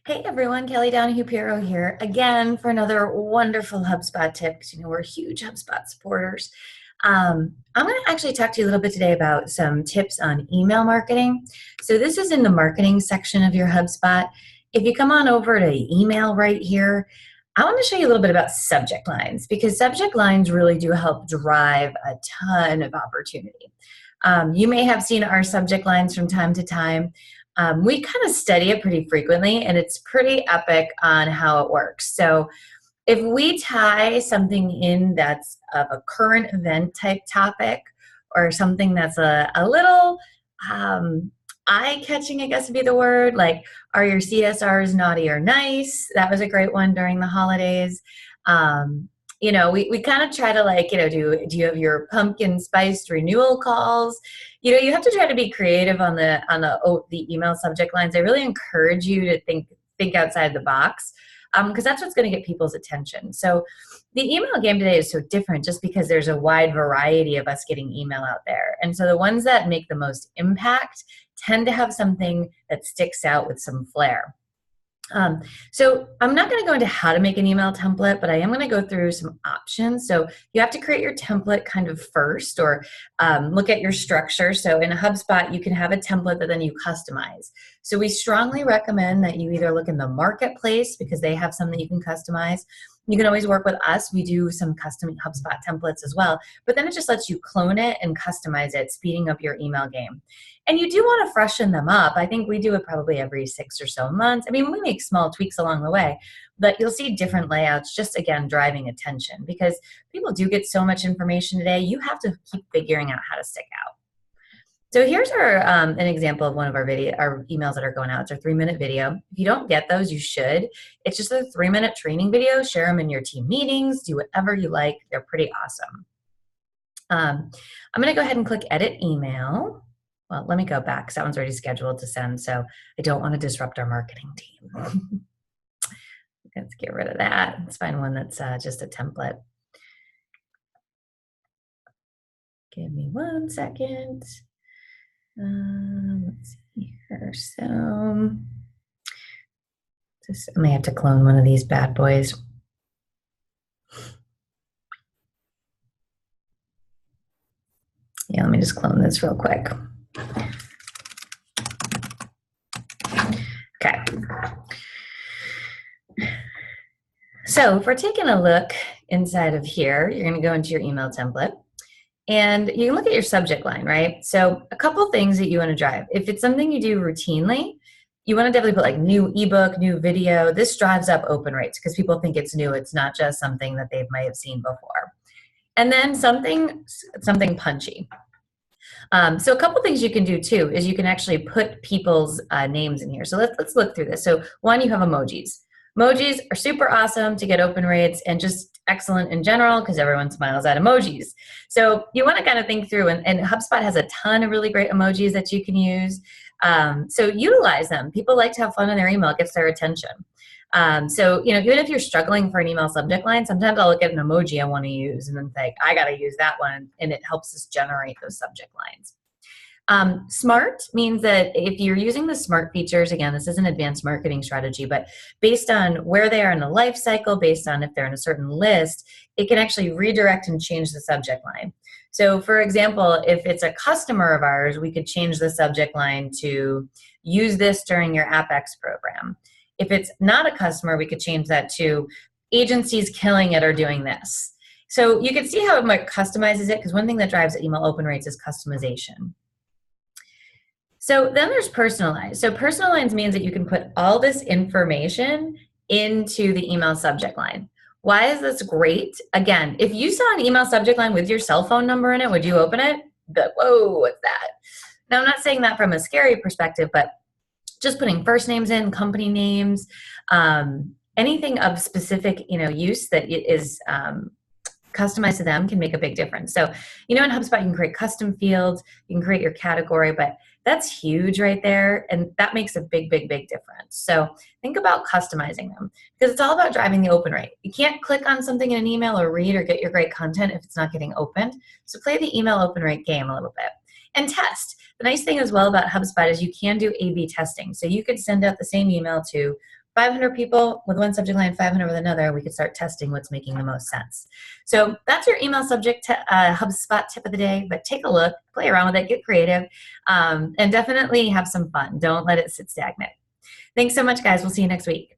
Hey everyone, Kelly Donahue Piero here again for another wonderful HubSpot tip because we're huge HubSpot supporters. I'm going to actually talk to you a little bit today about some tips on email marketing. So this is in the marketing section of your HubSpot. If you come on over to email right here, I want to show you a little bit about subject lines because subject lines really do help drive a ton of opportunity. You may have seen our subject lines from time to time. We kind of study it pretty frequently, and it's pretty epic on how it works. So if we tie something in that's of a current event type topic or something that's a little eye-catching, I guess would be the word, like are your CSRs naughty or nice? That was a great one during the holidays. We kind of try to do you have your pumpkin spiced renewal calls? You have to try to be creative on the email subject lines. I really encourage you to think outside the box because that's what's going to get people's attention. So the email game today is so different just because there's a wide variety of us getting email out there. And so the ones that make the most impact tend to have something that sticks out with some flair. So I'm not going to go into how to make an email template, but I am going to go through some options. So you have to create your template kind of first or look at your structure. So in a HubSpot, you can have a template that then you customize. So we strongly recommend that you either look in the marketplace because they have some that you can customize. You can always work with us. We do some custom HubSpot templates as well, but then it just lets you clone it and customize it, speeding up your email game. And you do want to freshen them up. I think we do it probably every 6 or so months. I mean, we make small tweaks along the way, but you'll see different layouts just, again, driving attention because people do get so much information today. You have to keep figuring out how to stick out. So here's an example of one of our emails that are going out. It's our 3-minute video. If you don't get those, you should. It's just a 3-minute training video. Share them in your team meetings. Do whatever you like. They're pretty awesome. I'm going to go ahead and click Edit Email. Well, let me go back because that one's already scheduled to send, so I don't want to disrupt our marketing team. Let's get rid of that. Let's find one that's just a template. Give me 1 second. Let's see here. So I may have to clone one of these bad boys. Yeah, let me just clone this real quick. Okay. So if we're taking a look inside of here, you're going to go into your email template. And you can look at your subject line, right? So a couple things that you want to drive. If it's something you do routinely, you want to definitely put like new ebook, new video. This drives up open rates because people think it's new. It's not just something that they might have seen before. And then something punchy. So a couple things you can do too is you can actually put people's names in here. So let's look through this. So one, you have emojis. Emojis are super awesome to get open rates and just excellent in general because everyone smiles at emojis. So you want to kind of think through, and HubSpot has a ton of really great emojis that you can use. So utilize them. People like to have fun in their email. It gets their attention. So, even if you're struggling for an email subject line, sometimes I'll look at an emoji I want to use and then think, I got to use that one. And it helps us generate those subject lines. Smart means that if you're using the smart features, again, this is an advanced marketing strategy, but based on where they are in the life cycle, based on if they're in a certain list, it can actually redirect and change the subject line. So for example, if it's a customer of ours, we could change the subject line to use this during your AppX program. If it's not a customer, we could change that to agencies killing it or doing this. So you can see how it customizes it because one thing that drives email open rates is customization. So then there's personalized. So personalized means that you can put all this information into the email subject line. Why is this great? Again, if you saw an email subject line with your cell phone number in it, would you open it? But whoa, what's that? Now, I'm not saying that from a scary perspective, but just putting first names in, company names, anything of specific, use that is customized to them can make a big difference. So, in HubSpot, you can create custom fields, you can create your category, but that's huge right there. And that makes a big, big, big difference. So think about customizing them because it's all about driving the open rate. You can't click on something in an email or read or get your great content if it's not getting opened. So play the email open rate game a little bit and test. The nice thing as well about HubSpot is you can do A/B testing. So you could send out the same email to 500 people with one subject line, 500 with another, we could start testing what's making the most sense. So that's your email subject HubSpot tip of the day, but take a look, play around with it, get creative, and definitely have some fun. Don't let it sit stagnant. Thanks so much, guys. We'll see you next week.